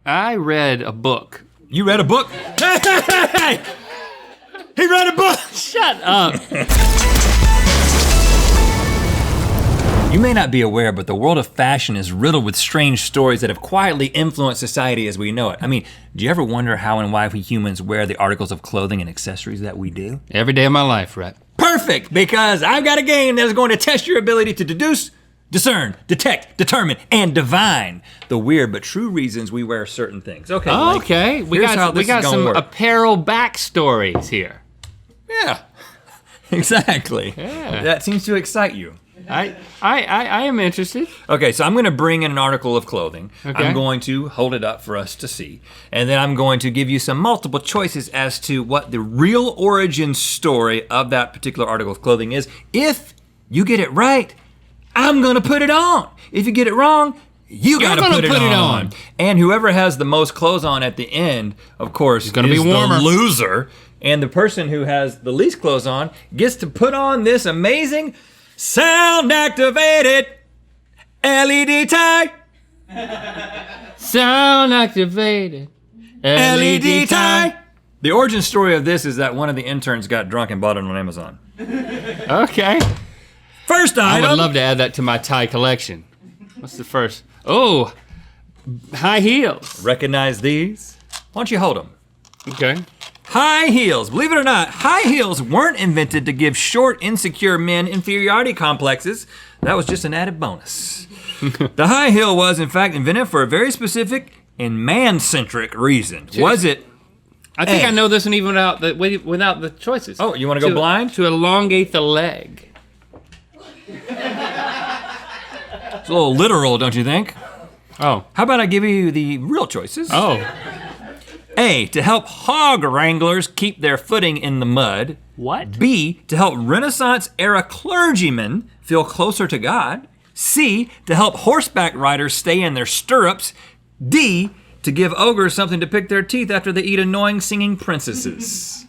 I read a book. You read a book? Hey! He read a book! Shut up. You may not be aware, but the world of fashion is riddled with strange stories that have quietly influenced society as we know it. I mean, do you ever wonder how and why we humans wear the articles of clothing and accessories that we do? Every day of my life, Rhett. Perfect, because I've got a game that is going to test your ability to deduce, discern, detect, determine, and divine the weird but true reasons we wear certain things. Okay, Blake, Okay, we here's how got, we this got is gonna some work. apparel backstories here. Yeah, exactly. Yeah. That seems to excite you. I am interested. Okay, so I'm gonna bring in an article of clothing. Okay. I'm going to hold it up for us to see. And then I'm going to give you some multiple choices as to what the real origin story of that particular article of clothing is. If you get it right, I'm gonna put it on. If you get it wrong, you gotta gonna put it on. And whoever has the most clothes on at the end, of course, is gonna be warmer. the loser. And the person who has the least clothes on gets to put on this amazing sound activated LED tie. Sound activated. LED tie. The origin story of this is that one of the interns got drunk and bought it on Amazon. Okay. First I item. would love to add that to my tie collection. What's the first? Oh, high heels. Recognize these? Why don't you hold them? Okay. High heels. Believe it or not, high heels weren't invented to give short, insecure men inferiority complexes. That was just an added bonus. The high heel was, in fact, invented for a very specific and man-centric reason. Was it? I think A. I know this one even without the choices. Oh, you want to go blind? To elongate the leg. It's a little literal, don't you think? Oh. How about I give you the real choices? Oh. A, to help hog wranglers keep their footing in the mud. What? B, to help Renaissance era clergymen feel closer to God. C, to help horseback riders stay in their stirrups. D, to give ogres something to pick their teeth after they eat annoying singing princesses.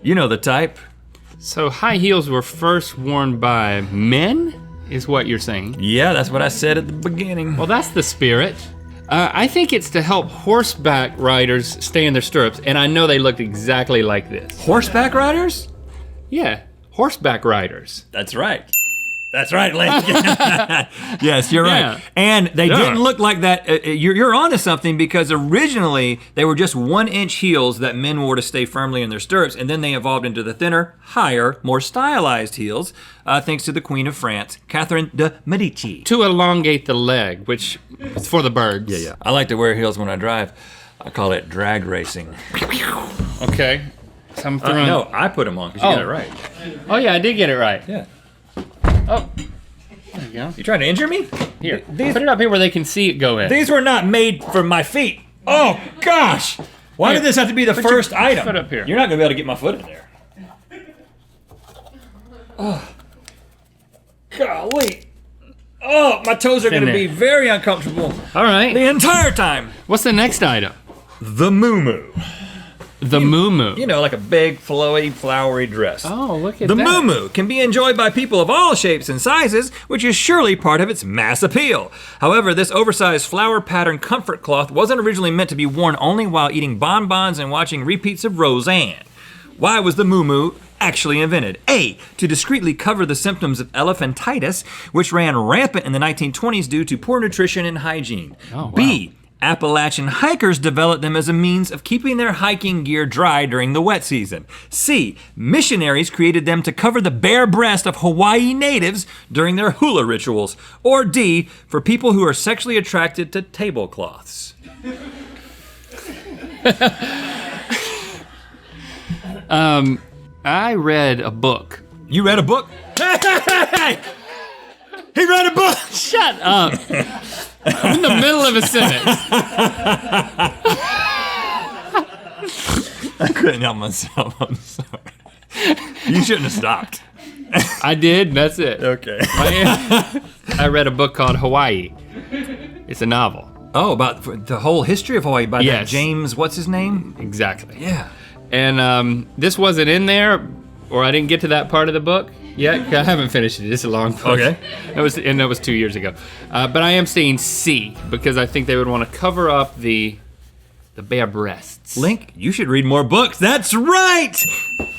You know the type. So high heels were first worn by men, is what you're saying? Yeah, that's what I said at the beginning. Well, that's the spirit. I think it's to help horseback riders stay in their stirrups, and I know they looked exactly like this. Horseback riders? Yeah, horseback riders. That's right. That's right, Link. Yes, you're Yeah. right. And they Yeah. didn't look like that. You're onto something, because originally they were just 1-inch heels that men wore to stay firmly in their stirrups, and then they evolved into the thinner, higher, more stylized heels, thanks to the Queen of France, Catherine de Medici. To elongate the leg, which is for the birds. Yeah. I like to wear heels when I drive. I call it drag racing. Okay. So I'm throwing. No, I put them on because you got it right. Oh yeah, I did get it right. Yeah. Oh. There you go. You trying to injure me? Here. Put it up here where they can see it go in. These were not made for my feet. Oh gosh! Why Here, did this have to be the put first your item? foot up here. You're not gonna be able to get my foot in there. Oh. Golly. Oh, my toes are in gonna there. be very uncomfortable All right. the entire time. What's the next item? The moo-moo. The moo-moo. You know, like a big, flowy, flowery dress. Oh, look at The that. moo-moo can be enjoyed by people of all shapes and sizes, which is surely part of its mass appeal. However, this oversized flower pattern comfort cloth wasn't originally meant to be worn only while eating bonbons and watching repeats of Roseanne. Why was the moo-moo actually invented? A, to discreetly cover the symptoms of elephantitis, which ran rampant in the 1920s due to poor nutrition and hygiene. Oh, wow. B, Appalachian hikers developed them as a means of keeping their hiking gear dry during the wet season. C, missionaries created them to cover the bare breast of Hawaii natives during their hula rituals. Or D, for people who are sexually attracted to tablecloths. I read a book. You read a book? Hey! He read a book! Shut up. I'm in the middle of a sentence. I couldn't help myself, I'm sorry. You shouldn't have stopped. I did, that's it. Okay. I read a book called Hawaii. It's a novel. Oh, about the whole history of Hawaii by that Yes. James, what's his name? Exactly. Yeah. And this wasn't in there, or I didn't get to that part of the book, Yeah, I haven't finished it. It's a long book. Okay. That was 2 years ago. But I am saying C because I think they would want to cover up the bare breasts. Link, you should read more books. That's right!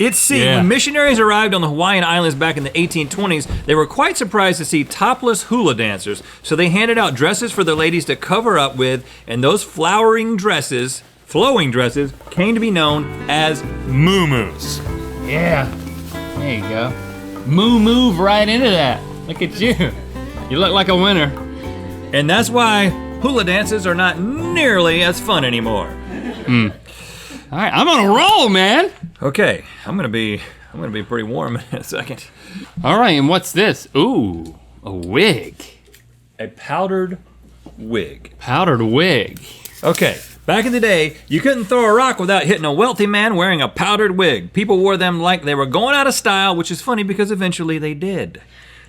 It's C. Yeah. When missionaries arrived on the Hawaiian Islands back in the 1820s, they were quite surprised to see topless hula dancers. So they handed out dresses for their ladies to cover up with, and those flowing dresses came to be known as muumuus. Yeah. There you go. Move right into that. Look at you. You look like a winner. And that's why hula dances are not nearly as fun anymore. All right, I'm on a roll, man. Okay, I'm gonna be pretty warm in a second. All right, and what's this? Ooh, a wig. A powdered wig. Powdered wig. Okay, back in the day, you couldn't throw a rock without hitting a wealthy man wearing a powdered wig. People wore them like they were going out of style, which is funny because eventually they did.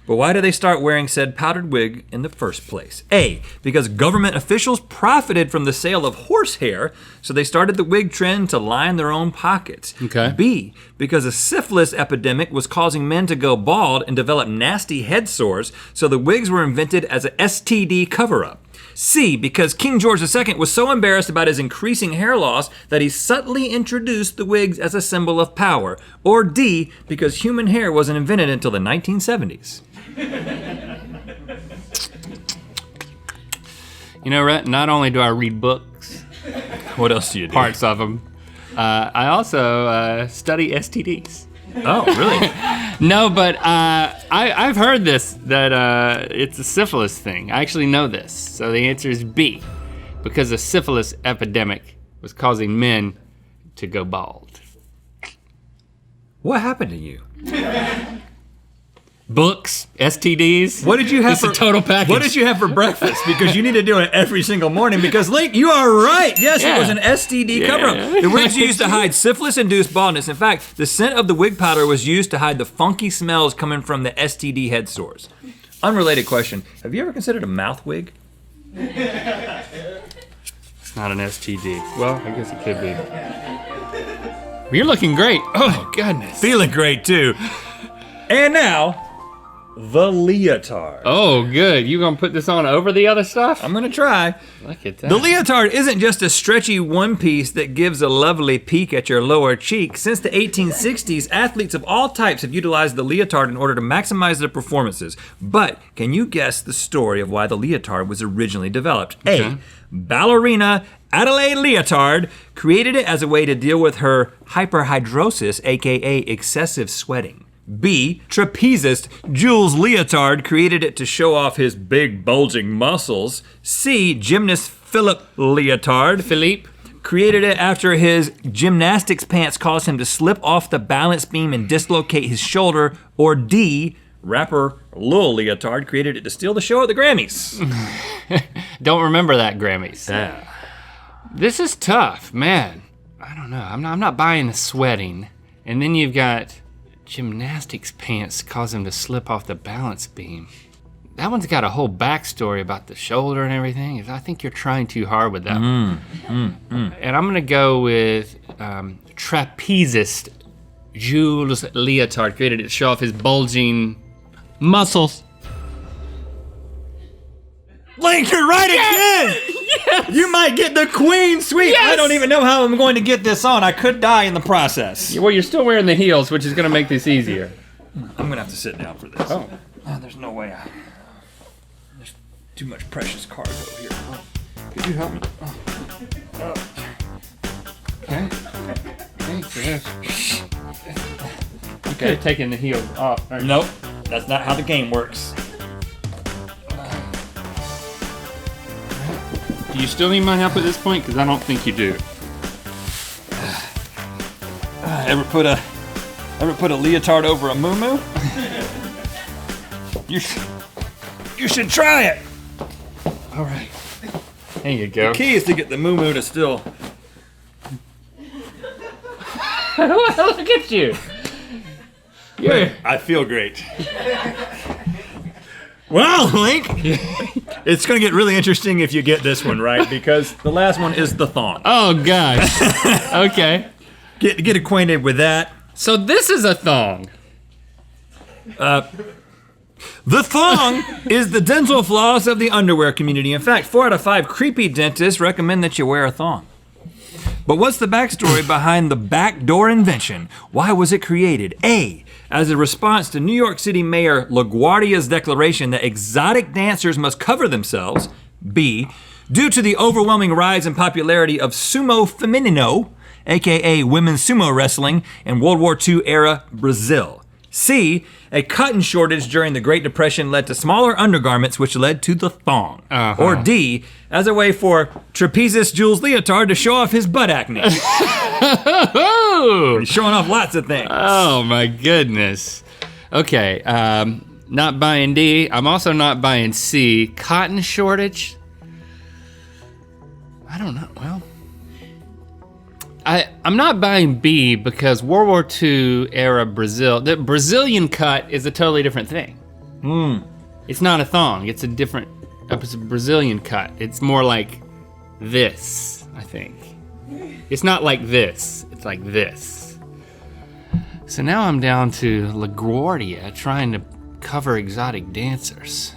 But why did they start wearing said powdered wig in the first place? A, because government officials profited from the sale of horsehair, so they started the wig trend to line their own pockets. Okay. B, because a syphilis epidemic was causing men to go bald and develop nasty head sores, so the wigs were invented as a STD cover-up. C, because King George II was so embarrassed about his increasing hair loss that he subtly introduced the wigs as a symbol of power. Or D, because human hair wasn't invented until the 1970s. You know, Rhett, not only do I read books, What else do you do? parts of them, I also study STDs. Oh, really? No, but I've heard this, that it's a syphilis thing. I actually know this. So the answer is B, because the syphilis epidemic was causing men to go bald. What happened to you? Books, STDs. What did you have It's a total package. What did you have for breakfast? Because you need to do it every single morning. Because Link, you are right. Yes, Yeah. it was an STD cover-up. The wigs used to hide syphilis-induced baldness. In fact, the scent of the wig powder was used to hide the funky smells coming from the STD head sores. Unrelated question: have you ever considered a mouth wig? It's not an STD. Well, I guess it could be. You're looking great. Oh, goodness. Feeling great too. And now, the leotard. Oh, good. You gonna put this on over the other stuff? I'm gonna try. Look at that. The leotard isn't just a stretchy one piece that gives a lovely peek at your lower cheek. Since the 1860s, athletes of all types have utilized the leotard in order to maximize their performances. But can you guess the story of why the leotard was originally developed? Okay. A, ballerina Adelaide Leotard created it as a way to deal with her hyperhidrosis, aka excessive sweating. B, trapezist Jules Leotard created it to show off his big bulging muscles. C, gymnast Philip Leotard created it after his gymnastics pants caused him to slip off the balance beam and dislocate his shoulder. Or D, rapper Lil Leotard created it to steal the show at the Grammys. Don't remember that, Grammys. Yeah. This is tough, man. I don't know. I'm not buying the sweating. And then you've got gymnastics pants cause him to slip off the balance beam. That one's got a whole backstory about the shoulder and everything. I think you're trying too hard with that one. And I'm gonna go with trapezist Jules Leotard created it to show off his bulging muscles. Link, you're right again! Yes! You might get the queen sweep. Yes! I don't even know how I'm going to get this on. I could die in the process. Well, you're still wearing the heels, which is gonna make this easier. I'm gonna have to sit down for this. Oh. There's no way. There's too much precious cargo here. Could you help me? Okay. Okay, taking the heels off. Nope, that's not how the game works. Do you still need my help at this point? Because I don't think you do. Ever put a leotard over a muumuu? You should try it. All right. There you go. The key is to get the muumuu to still. Look at you. I feel great. Well, Link, it's gonna get really interesting if you get this one right, because the last one is the thong. Oh gosh. Okay. Get acquainted with that. So this is a thong. The thong is the dental floss of the underwear community. In fact, 4 out of 5 creepy dentists recommend that you wear a thong. But what's the backstory behind the backdoor invention? Why was it created? A, as a response to New York City Mayor LaGuardia's declaration that exotic dancers must cover themselves. B, due to the overwhelming rise in popularity of sumo feminino, aka women's sumo wrestling, in World War II era Brazil. C, a cotton shortage during the Great Depression led to smaller undergarments, which led to the thong. Or D, as a way for trapezist Jules Leotard to show off his butt acne. He's showing off lots of things. Oh my goodness. Okay, not buying D. I'm also not buying C. Cotton shortage? I don't know, well. I'm not buying B because World War II era Brazil, the Brazilian cut is a totally different thing. It's not a thong, it's a Brazilian cut. It's more like this, I think. It's not like this, it's like this. So now I'm down to LaGuardia trying to cover exotic dancers.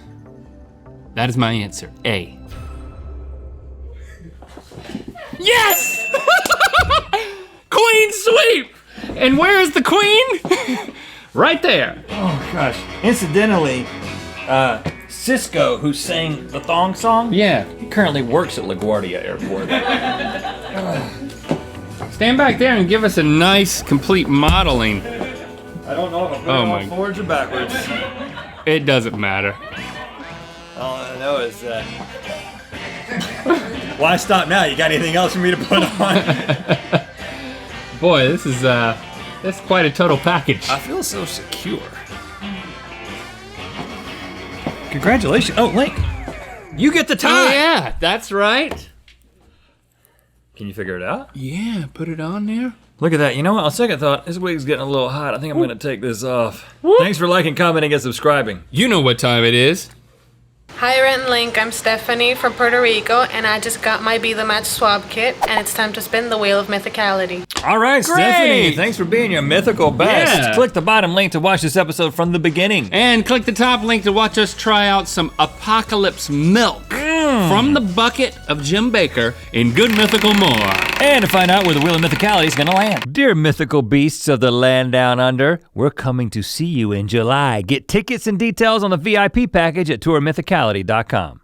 That is my answer, A. Yes! Queen sweep! And where is the queen? Right there. Oh gosh. Incidentally, Cisco, who sang the thong song, Yeah. he currently works at LaGuardia Airport. Stand back there and give us a nice, complete modeling. I don't know if I'm going forwards or backwards. It doesn't matter. All I know is why stop now? You got anything else for me to put on? Boy, this is that's quite a total package. I feel so secure. Congratulations. Oh, Link. You get the tie. Oh yeah, that's right. Can you figure it out? Yeah, put it on there. Look at that. You know what? On second thought, this wig's getting a little hot. I think I'm going to take this off. Thanks for liking, commenting, and subscribing. You know what time it is. Hi Rhett and Link, I'm Stephanie from Puerto Rico and I just got my Be The Match swab kit and it's time to spin the wheel of mythicality. All right, Great. Stephanie, thanks for being your mythical best. Yeah. Click the bottom link to watch this episode from the beginning. And click the top link to watch us try out some Apocalypse milk from the bucket of Jim Baker in Good Mythical More. And to find out where the Wheel of Mythicality is gonna land. Dear mythical beasts of the land down under, we're coming to see you in July. Get tickets and details on the VIP package at tourmythicality.com.